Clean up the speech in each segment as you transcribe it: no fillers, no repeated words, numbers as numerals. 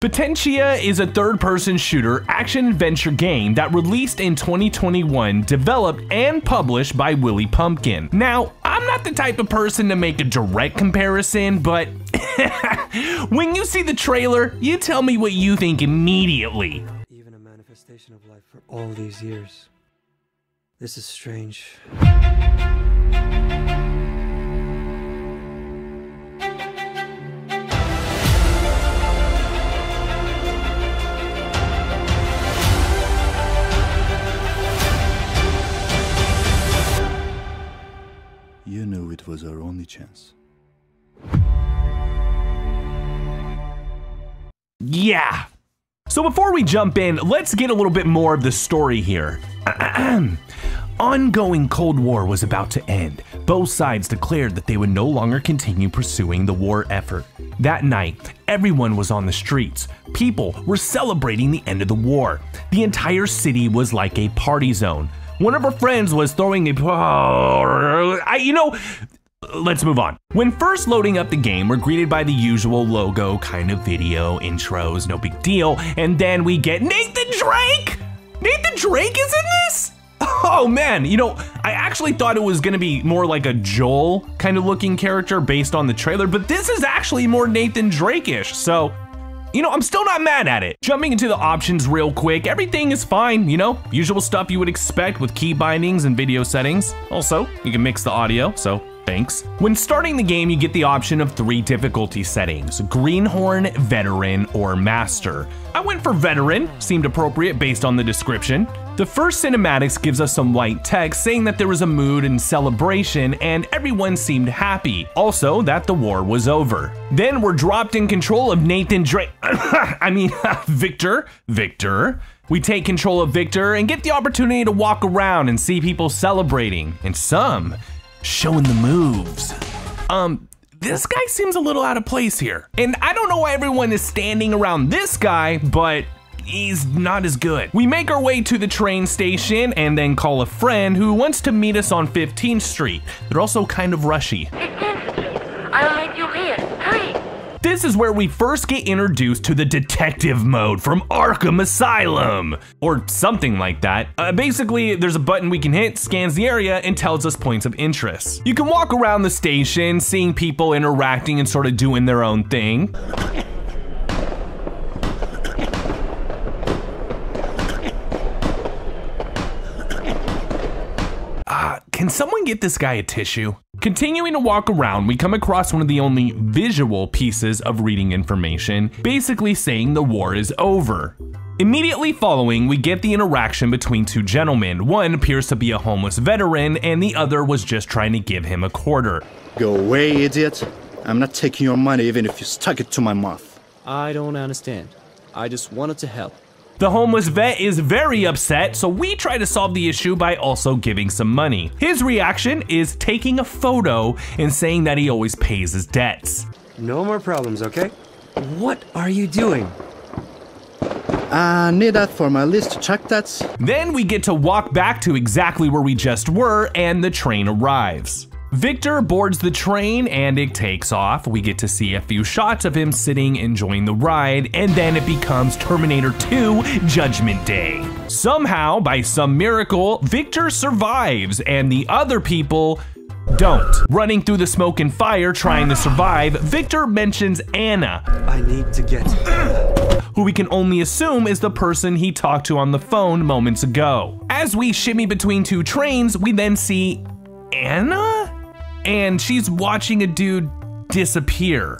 Potentia is a third-person shooter action-adventure game that released in 2021, developed and published by Willy Pumpkin. Now, I'm not the type of person to make a direct comparison, but when you see the trailer, you tell me what you think immediately. Even a manifestation of life for all these years. This is strange. You knew it was our only chance. Yeah. So before we jump in, let's get a little bit more of the story here. Ongoing Cold War was about to end. Both sides declared that they would no longer continue pursuing the war effort. That night, everyone was on the streets. People were celebrating the end of the war. The entire city was like a party zone. One of our friends was throwing let's move on. When first loading up the game, we're greeted by the usual logo kind of video, intros, no big deal, and then we get Nathan Drake! Nathan Drake is in this? Oh man, I actually thought it was gonna be more like a Joel kind of looking character based on the trailer, but this is actually more Nathan Drake-ish, so I'm still not mad at it. Jumping into the options real quick, everything is fine, usual stuff you would expect with key bindings and video settings. Also, you can mix the audio, so thanks. When starting the game, you get the option of 3 difficulty settings: Greenhorn, Veteran, or Master. I went for Veteran, seemed appropriate based on the description. The first cinematics gives us some white text saying that there was a mood and celebration and everyone seemed happy. Also, that the war was over. Then we're dropped in control of Nathan Drake, Victor. We take control of Victor and get the opportunity to walk around and see people celebrating, and some showing the moves. This guy seems a little out of place here. And I don't know why everyone is standing around this guy, but he's not as good. We make our way to the train station and then call a friend who wants to meet us on 15th Street. They're also kind of rushy. 15th Street. I'll meet you here. Hurry! This is where we first get introduced to the detective mode from Arkham Asylum, or something like that. Basically, there's a button we can hit, scans the area, and tells us points of interest. You can walk around the station, seeing people interacting and sort of doing their own thing. Can someone get this guy a tissue? Continuing to walk around, we come across one of the only visual pieces of reading information, basically saying the war is over. Immediately following, we get the interaction between 2 gentlemen. One appears to be a homeless veteran, and the other was just trying to give him a quarter. Go away, idiot. I'm not taking your money even if you stuck it to my mouth. I don't understand. I just wanted to help. The homeless vet is very upset, so we try to solve the issue by also giving some money. His reaction is taking a photo and saying that he always pays his debts. No more problems, okay? What are you doing? Need that for my list to check that. Then we get to walk back to exactly where we just were, and the train arrives. Victor boards the train and it takes off. We get to see a few shots of him sitting enjoying the ride, and then it becomes Terminator 2 Judgment Day. Somehow, by some miracle, Victor survives and the other people don't. Running through the smoke and fire trying to survive, Victor mentions Anna. I need to get who we can only assume is the person he talked to on the phone moments ago. As we shimmy between 2 trains, we then see Anna? And she's watching a dude disappear.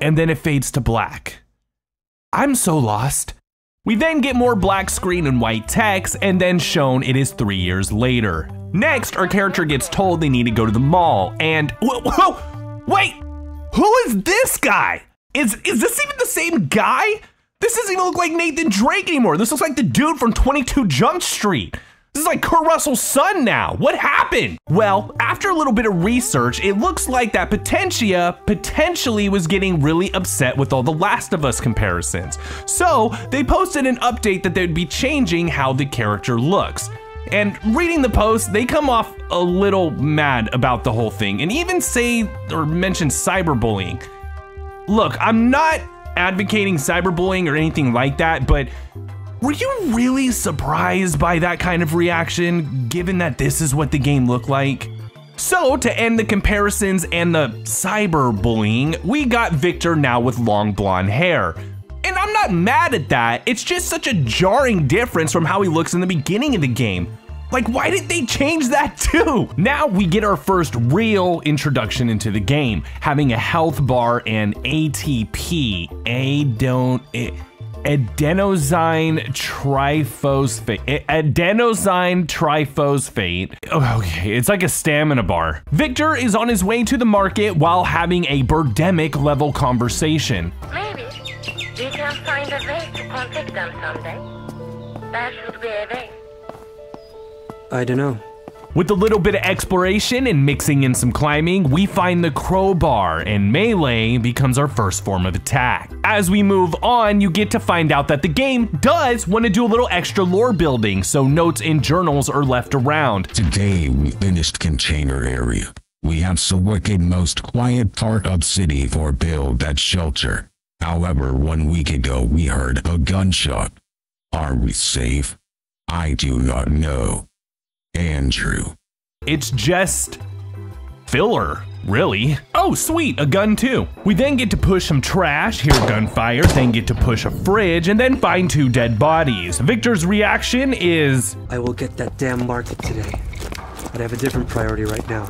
And then it fades to black. I'm so lost. We then get more black screen and white text, and then shown it is 3 years later. Next, our character gets told they need to go to the mall, and whoa, wait, who is this guy? Is this even the same guy? This doesn't even look like Nathan Drake anymore. This looks like the dude from 22 Jump Street. This is like Kurt Russell's son now. What happened? Well, after a little bit of research, it looks like that Potentia potentially was getting really upset with all the Last of Us comparisons. So they posted an update that they'd be changing how the character looks. And reading the post, they come off a little mad about the whole thing and even say or mention cyberbullying. Look, I'm not advocating cyberbullying or anything like that, but were you really surprised by that kind of reaction, given that this is what the game looked like? So, to end the comparisons and the cyberbullying, we got Victor now with long blonde hair. And I'm not mad at that, it's just such a jarring difference from how he looks in the beginning of the game. Like, why did they change that too? Now we get our first real introduction into the game, having a health bar and ATP, adenosine triphosphate. Okay, it's like a stamina bar. Victor is on his way to the market while having a birdemic level conversation. Maybe we can find a way to contact them someday. There should be a way. I don't know. With a little bit of exploration and mixing in some climbing, we find the crowbar, and melee becomes our first form of attack. As we move on, you get to find out that the game does want to do a little extra lore building, so notes and journals are left around. Today we finished container area. We have selected most quiet part of city for build at shelter. However, 1 week ago we heard a gunshot. Are we safe? I do not know. Andrew. It's just filler, really. Oh, sweet, a gun too. We then get to push some trash, hear gunfire, then get to push a fridge, and then find 2 dead bodies. Victor's reaction is, I will get that damn market today. But I have a different priority right now.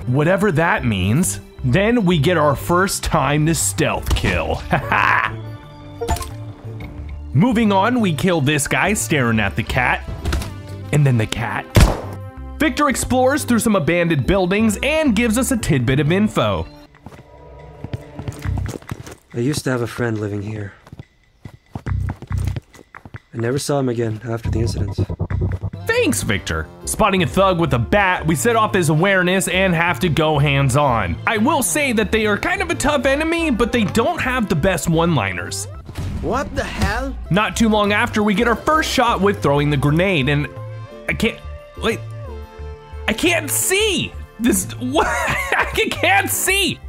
whatever that means. Then we get our first time to stealth kill. Haha. Moving on, we kill this guy staring at the cat. And then the cat. Victor explores through some abandoned buildings and gives us a tidbit of info. I used to have a friend living here. I never saw him again after the incident. Thanks, Victor. Spotting a thug with a bat, we set off his awareness and have to go hands-on. I will say that they are kind of a tough enemy, but they don't have the best one-liners. What the hell? Not too long after, we get our first shot with throwing the grenade, and I can't see! What? I can't see!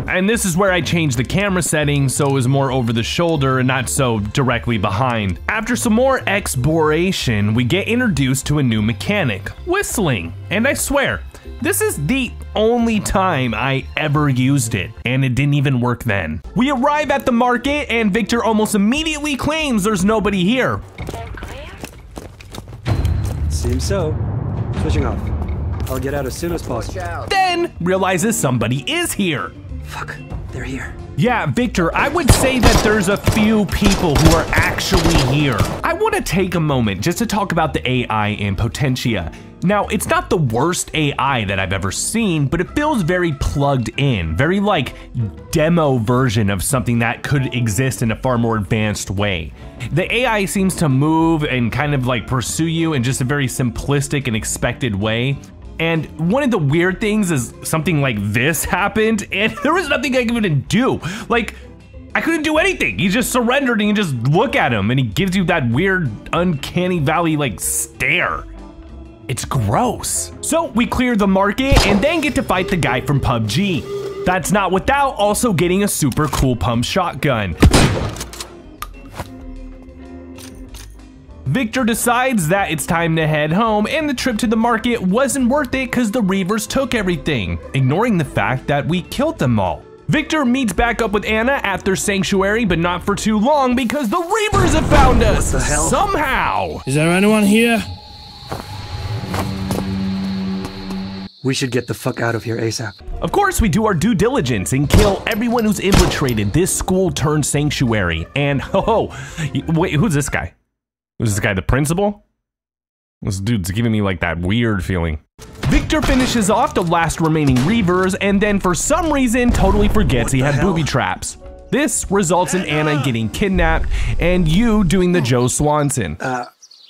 And this is where I changed the camera settings so it was more over the shoulder and not so directly behind. After some more exploration, we get introduced to a new mechanic, whistling. And I swear, this is the only time I ever used it, and it didn't even work then. We arrive at the market and Victor almost immediately claims there's nobody here. Seems so. Switching off. I'll get out as soon as possible. Then realizes somebody is here. Fuck, they're here. Yeah, Victor, I would say that there's a few people who are actually here. I want to take a moment just to talk about the AI in Potentia. Now, it's not the worst AI that I've ever seen, but it feels very plugged in, very like demo version of something that could exist in a far more advanced way. The AI seems to move and kind of like pursue you in just a very simplistic and expected way. And one of the weird things is something like this happened and there was nothing I could do. Like, I couldn't do anything. He just surrendered and you just look at him and he gives you that weird uncanny valley like stare. It's gross. So we clear the market and then get to fight the guy from PUBG. That's not without also getting a super cool pump shotgun. Victor decides that it's time to head home and the trip to the market wasn't worth it because the Reavers took everything, ignoring the fact that we killed them all. Victor meets back up with Anna at their sanctuary, but not for too long because the Reavers have found us! What the hell? Somehow! Is there anyone here? We should get the fuck out of here ASAP. Of course, we do our due diligence and kill everyone who's infiltrated this school turned sanctuary. And wait, who's this guy? Was this guy the principal? This dude's giving me like that weird feeling. Victor finishes off the last remaining Reavers and then for some reason totally forgets he had booby traps. This results in Anna getting kidnapped and you doing the Joe Swanson.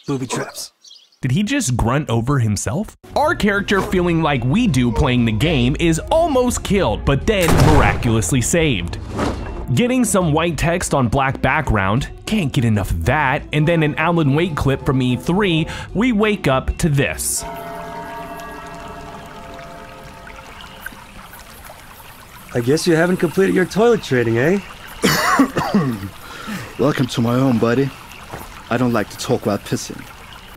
Booby traps. Did he just grunt over himself? Our character, feeling like we do playing the game, is almost killed, but then miraculously saved. Getting some white text on black background, can't get enough of that, and then an Alan Wake clip from E3, we wake up to this. I guess you haven't completed your toilet training, eh? Welcome to my home, buddy. I don't like to talk while pissing.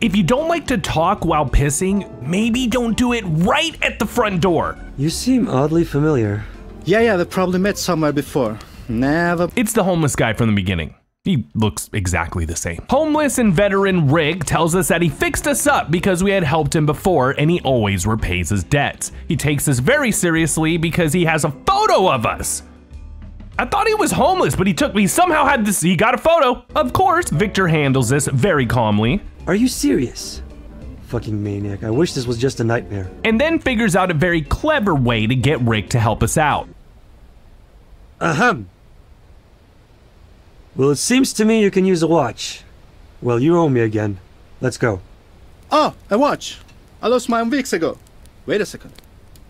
If you don't like to talk while pissing, maybe don't do it right at the front door. You seem oddly familiar. Yeah, they probably met somewhere before. Never. It's the homeless guy from the beginning. He looks exactly the same. Homeless and veteran Rick tells us that he fixed us up because we had helped him before and he always repays his debts. He takes us very seriously because he has a photo of us. I thought he was homeless, but he somehow had this, he got a photo. Of course, Victor handles this very calmly. Are you serious? Fucking maniac, I wish this was just a nightmare. And then figures out a very clever way to get Rick to help us out. Ahem. Well, it seems to me you can use a watch. Well, you owe me again. Let's go. Oh, a watch. I lost mine weeks ago. Wait a second.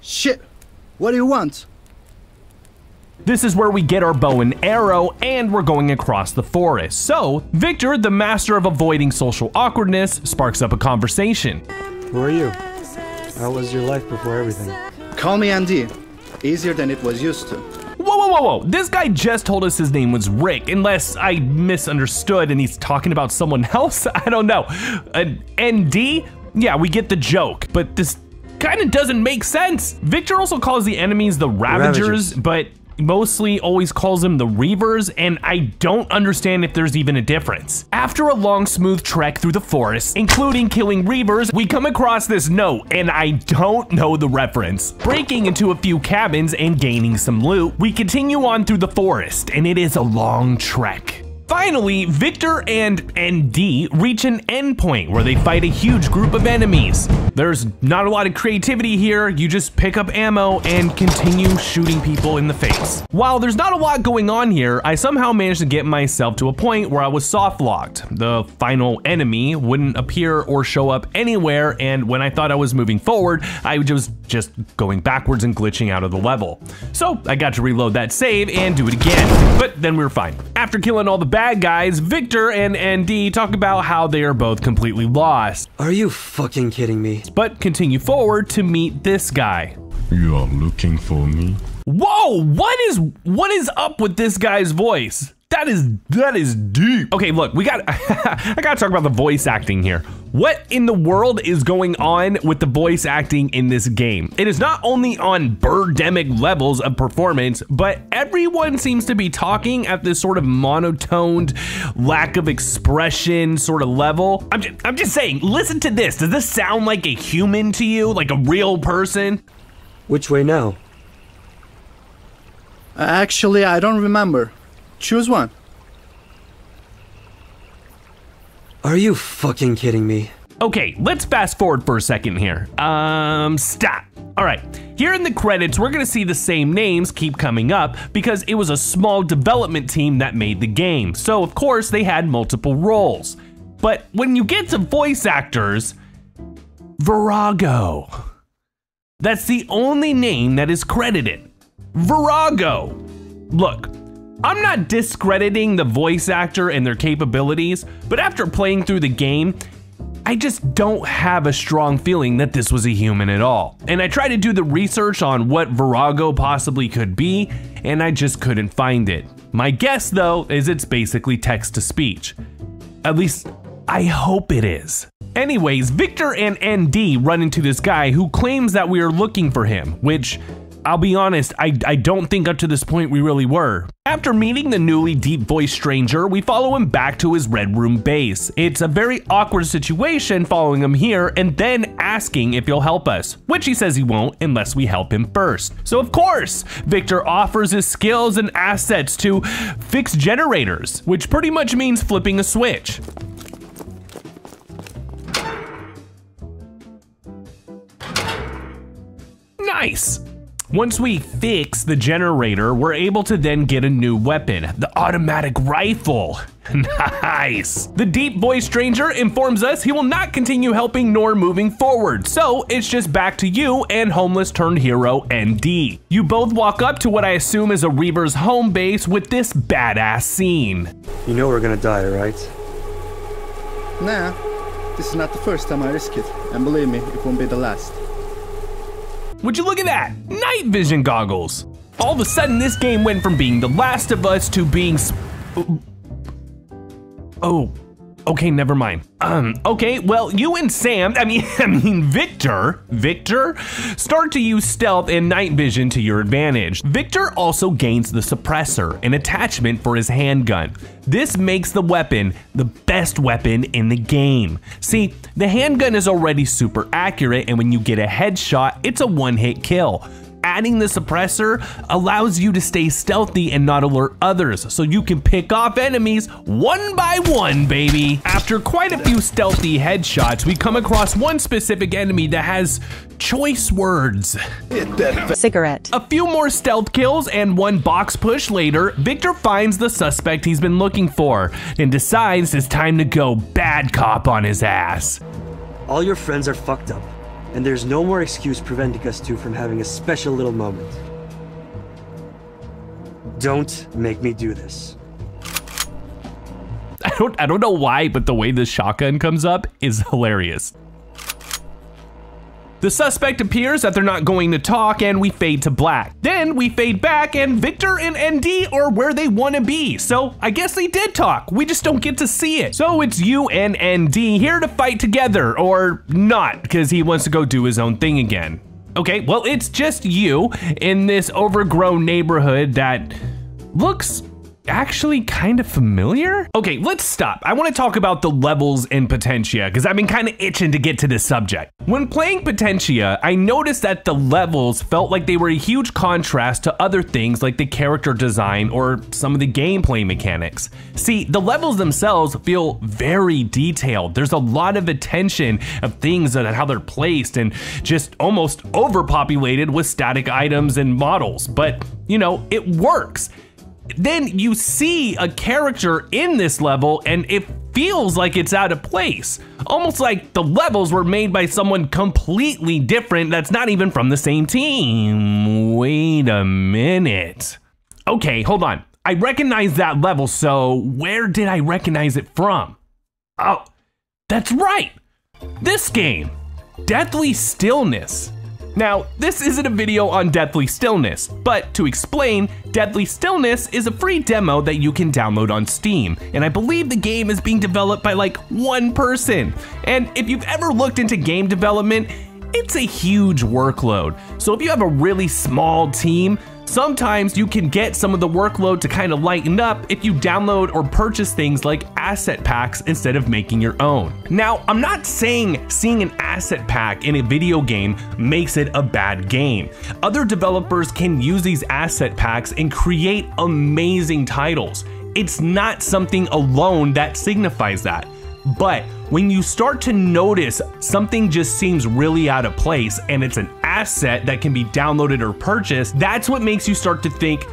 Shit. What do you want? This is where we get our bow and arrow, and we're going across the forest. So, Victor, the master of avoiding social awkwardness, sparks up a conversation. Who are you? How was your life before everything? Call me Andy. Easier than it was used to. Whoa. This guy just told us his name was Rick, unless I misunderstood and he's talking about someone else? I don't know. ND? Yeah, we get the joke, but this kind of doesn't make sense. Victor also calls the enemies the Ravagers, but mostly always calls them the Reavers, and I don't understand if there's even a difference. After a long, smooth trek through the forest, including killing Reavers, we come across this note, and I don't know the reference. Breaking into a few cabins and gaining some loot, we continue on through the forest, and it is a long trek. Finally, Victor and ND reach an endpoint where they fight a huge group of enemies. There's not a lot of creativity here, you just pick up ammo and continue shooting people in the face. While there's not a lot going on here, I somehow managed to get myself to a point where I was soft locked. The final enemy wouldn't appear or show up anywhere, and when I thought I was moving forward, I was just going backwards and glitching out of the level. So I got to reload that save and do it again, but then we were fine. After killing all the bad guys, Victor and ND talk about how they are both completely lost. Are you fucking kidding me? But continue forward to meet this guy. You are looking for me? Whoa, what is up with this guy's voice? That is deep. Okay, look, I gotta talk about the voice acting here. What in the world is going on with the voice acting in this game? It is not only on birdemic levels of performance, but everyone seems to be talking at this sort of monotoned, lack of expression sort of level. I'm just saying, listen to this. Does this sound like a human to you? Like a real person? Which way now? Actually, I don't remember. Choose one. Are you fucking kidding me? Okay, let's fast forward for a second here. Stop. All right, here in the credits, we're gonna see the same names keep coming up because it was a small development team that made the game. So of course they had multiple roles. But when you get to voice actors, Virago. That's the only name that is credited. Virago. Look, I'm not discrediting the voice actor and their capabilities, but after playing through the game, I just don't have a strong feeling that this was a human at all. And I tried to do the research on what Virago possibly could be, and I just couldn't find it. My guess though is it's basically text to speech. At least, I hope it is. Anyways, Victor and ND run into this guy who claims that we are looking for him, which, I'll be honest, I don't think up to this point we really were. After meeting the newly deep-voiced stranger, we follow him back to his Red Room base. It's a very awkward situation following him here and then asking if he'll help us, which he says he won't unless we help him first. So of course, Victor offers his skills and assets to fix generators, which pretty much means flipping a switch. Nice. Once we fix the generator, we're able to then get a new weapon, the automatic rifle. Nice. The deep voice stranger informs us he will not continue helping nor moving forward, so it's just back to you and homeless turned hero ND. You both walk up to what I assume is a Reaver's home base with this badass scene. You know we're gonna die, right? Nah, this is not the first time I risk it, and believe me, it won't be the last. Would you look at that? Night vision goggles. All of a sudden, this game went from being The Last of Us to being oh, okay, never mind. Okay, well, you and Sam, I mean Victor, start to use stealth and night vision to your advantage. Victor also gains the suppressor, an attachment for his handgun. This makes the weapon the best weapon in the game. See, the handgun is already super accurate, and when you get a headshot, it's a one-hit kill. Adding the suppressor allows you to stay stealthy and not alert others, so you can pick off enemies one by one, baby. After quite a few stealthy headshots, we come across one specific enemy that has choice words. Cigarette. A few more stealth kills and one box push later, Victor finds the suspect he's been looking for and decides it's time to go bad cop on his ass. All your friends are fucked up, and there's no more excuse preventing us two from having a special little moment. Don't make me do this. I don't know why, but the way the shotgun comes up is hilarious. The suspect appears that they're not going to talk, and we fade to black. Then we fade back and Victor and ND are where they want to be. So I guess they did talk. We just don't get to see it. So it's you and ND here to fight together, or not, because he wants to go do his own thing again. Okay, well, it's just you in this overgrown neighborhood that looks actually kind of familiar. Okay, let's stop. I want to talk about the levels in Potentia because I've been kind of itching to get to this subject. When playing Potentia, I noticed that the levels felt like they were a huge contrast to other things like the character design or some of the gameplay mechanics. See, the levels themselves feel very detailed. There's a lot of attention of things and how they're placed and just almost overpopulated with static items and models, but you know, it works. Then you see a character in this level and it feels like it's out of place. Almost like the levels were made by someone completely different that's not even from the same team. Wait a minute. Okay, hold on. I recognize that level, so where did I recognize it from? Oh, that's right. This game, Deathly Stillness. Now, this isn't a video on Deathly Stillness, but to explain, Deathly Stillness is a free demo that you can download on Steam, and I believe the game is being developed by like one person. And if you've ever looked into game development, it's a huge workload. So if you have a really small team, sometimes you can get some of the workload to kind of lighten up if you download or purchase things like asset packs instead of making your own. Now, I'm not saying seeing an asset pack in a video game makes it a bad game. Other developers can use these asset packs and create amazing titles. It's not something alone that signifies that. But when you start to notice something just seems really out of place and it's an asset that can be downloaded or purchased, that's what makes you start to think,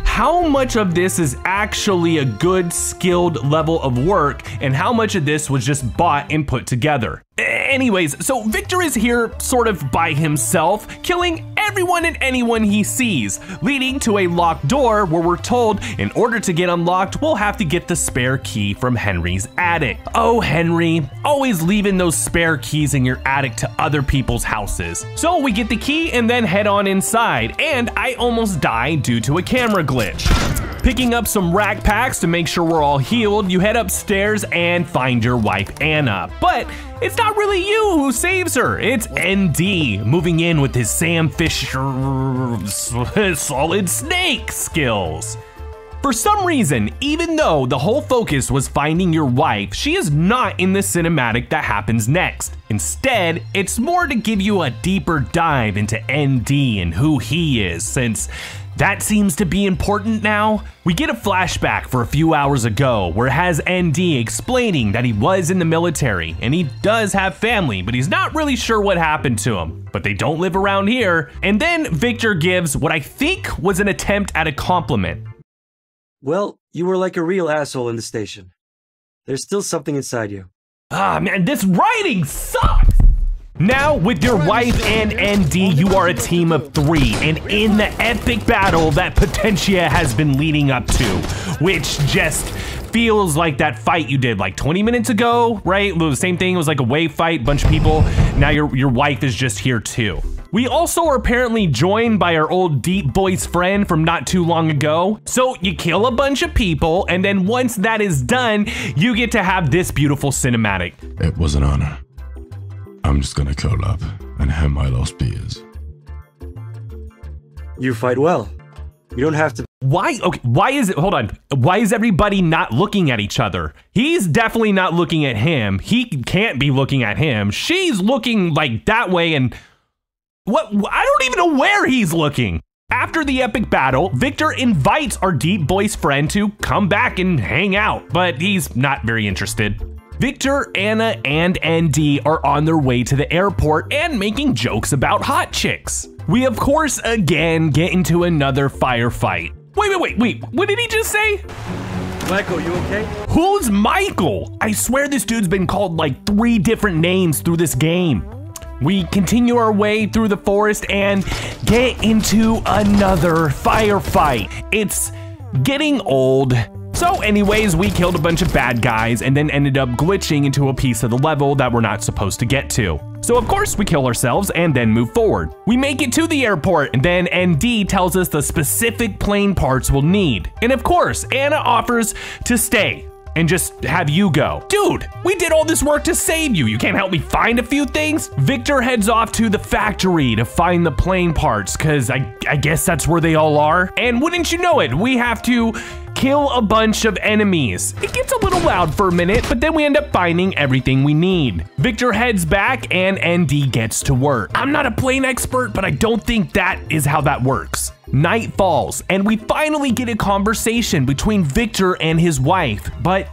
how much of this is actually a good skilled level of work and how much of this was just bought and put together. Anyways, so Victor is here sort of by himself, killing everyone and anyone he sees, leading to a locked door where we're told in order to get unlocked, we'll have to get the spare key from Henry's attic. Oh, Henry, always leaving those spare keys in your attic to other people's houses. So we get the key and then head on inside, and I almost die due to a camera glitch. Picking up some rack packs to make sure we're all healed, you head upstairs and find your wife, Anna. But it's not really you who saves her, it's ND moving in with his Sam Fisher solid snake skills. For some reason, even though the whole focus was finding your wife, she is not in the cinematic that happens next. Instead, it's more to give you a deeper dive into ND and who he is, since that seems to be important now. We get a flashback for a few hours ago where it has ND explaining that he was in the military and he does have family, but he's not really sure what happened to him, but they don't live around here. And then Victor gives what I think was an attempt at a compliment. Well, you were like a real asshole in the station. There's still something inside you. Ah, man, this writing sucks! Now, with your wife and ND, you are a team of 3, and in the epic battle that Potentia has been leading up to, which just feels like that fight you did like 20 minutes ago, right? The same thing, it was like a wave fight, bunch of people. Now your wife is just here too. We also are apparently joined by our old deep voice friend from not too long ago. So you kill a bunch of people, and then once that is done, you get to have this beautiful cinematic. It was an honor. I'm just gonna curl up and have my last beers. You fight well. You don't have to. Why? Okay, why is it? Hold on. Why is everybody not looking at each other? He's definitely not looking at him. He can't be looking at him. She's looking like that way, and what? I don't even know where he's looking. After the epic battle, Victor invites our deep voice friend to come back and hang out, but he's not very interested. Victor, Anna, and ND are on their way to the airport and making jokes about hot chicks. We, of course, again get into another firefight. Wait, what did he just say? Michael, you okay? Who's Michael? I swear this dude's been called like 3 different names through this game. We continue our way through the forest and get into another firefight. It's getting old. So anyways, we killed a bunch of bad guys and then ended up glitching into a piece of the level that we're not supposed to get to. So of course we kill ourselves and then move forward. We make it to the airport and then ND tells us the specific plane parts we'll need. And of course, Anna offers to stay and just have you go. Dude, we did all this work to save you. You can't help me find a few things? Victor heads off to the factory to find the plane parts, cause I guess that's where they all are. And wouldn't you know it, we have to kill a bunch of enemies. It gets a little loud for a minute, but then we end up finding everything we need. Victor heads back and ND gets to work. I'm not a plane expert, but I don't think that is how that works. Night falls, and we finally get a conversation between Victor and his wife, but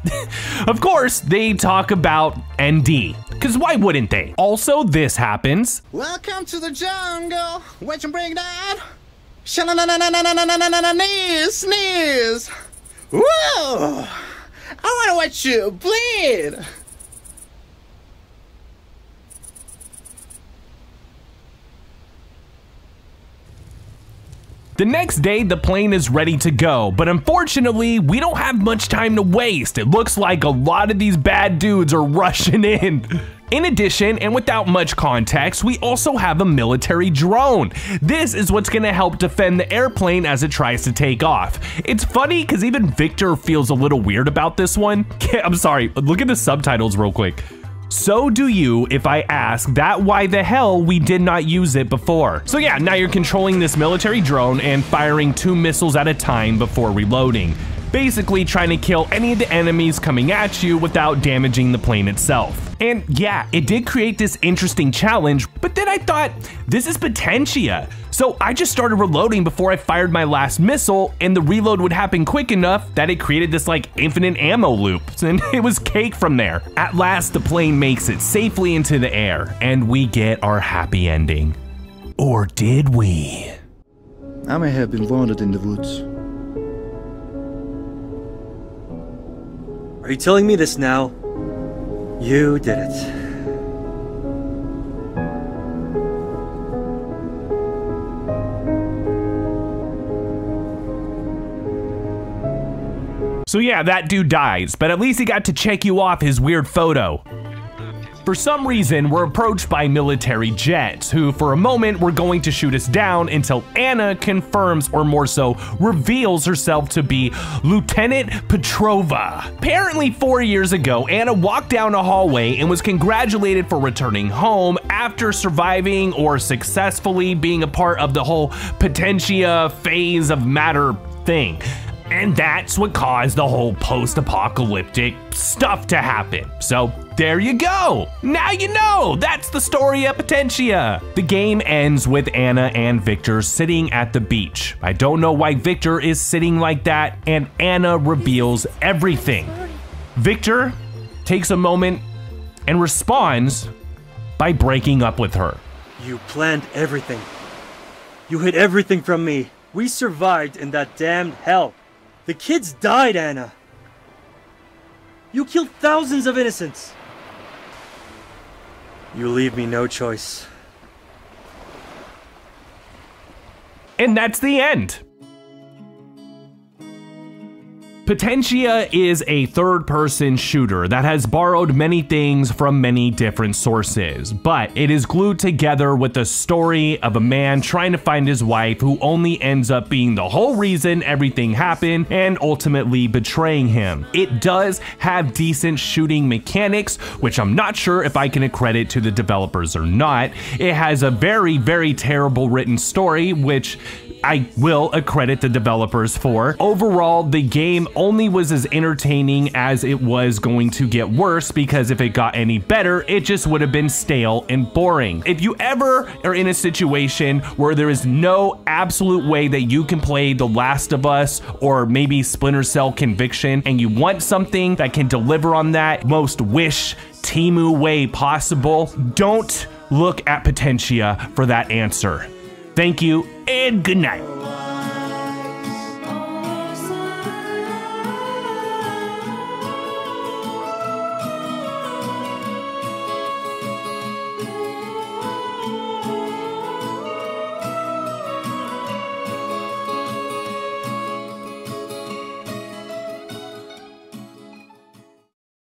of course they talk about ND, because why wouldn't they? Also, this happens. Welcome to the jungle. What you bring that? Sneeze. Whoa! I wanna watch you bleed. The next day, the plane is ready to go, but unfortunately, we don't have much time to waste. It looks like a lot of these bad dudes are rushing in. In addition, and without much context, we also have a military drone. This is what's gonna help defend the airplane as it tries to take off. It's funny because even Victor feels a little weird about this one. I'm sorry, look at the subtitles real quick. So do you if I ask that why the hell we did not use it before. So yeah, now you're controlling this military drone and firing 2 missiles at a time before reloading. Basically trying to kill any of the enemies coming at you without damaging the plane itself. And yeah, it did create this interesting challenge, but then I thought, this is Potentia. So I just started reloading before I fired my last missile, and the reload would happen quick enough that it created this like infinite ammo loop, and it was cake from there. At last, the plane makes it safely into the air, and we get our happy ending. Or did we? I may have been wounded in the woods. Are you telling me this now? You did it. So yeah, that dude dies, but at least he got to check you off his weird photo. For some reason, we're approached by military jets, who for a moment were going to shoot us down until Anna confirms, or more so, reveals herself to be Lieutenant Petrova. Apparently 4 years ago, Anna walked down a hallway and was congratulated for returning home after surviving or successfully being a part of the whole Potentia phase of matter thing. And that's what caused the whole post-apocalyptic stuff to happen. So there you go. Now you know, that's the story of Potentia. The game ends with Anna and Victor sitting at the beach. I don't know why Victor is sitting like that, and Anna reveals everything. Victor takes a moment and responds by breaking up with her. You planned everything. You hid everything from me. We survived in that damned hell. The kids died, Anna. You killed thousands of innocents. You leave me no choice. And that's the end. Potentia is a third-person shooter that has borrowed many things from many different sources, but it is glued together with the story of a man trying to find his wife who only ends up being the whole reason everything happened and ultimately betraying him. It does have decent shooting mechanics, which I'm not sure if I can accredit to the developers or not. It has a very, very terrible written story, which I will accredit the developers for. Overall, the game only was as entertaining as it was going to get worse, because if it got any better, it just would have been stale and boring. If you ever are in a situation where there is no absolute way that you can play The Last of Us or maybe Splinter Cell Conviction, and you want something that can deliver on that most wish Temu way possible, don't look at Potentia for that answer. Thank you and good night.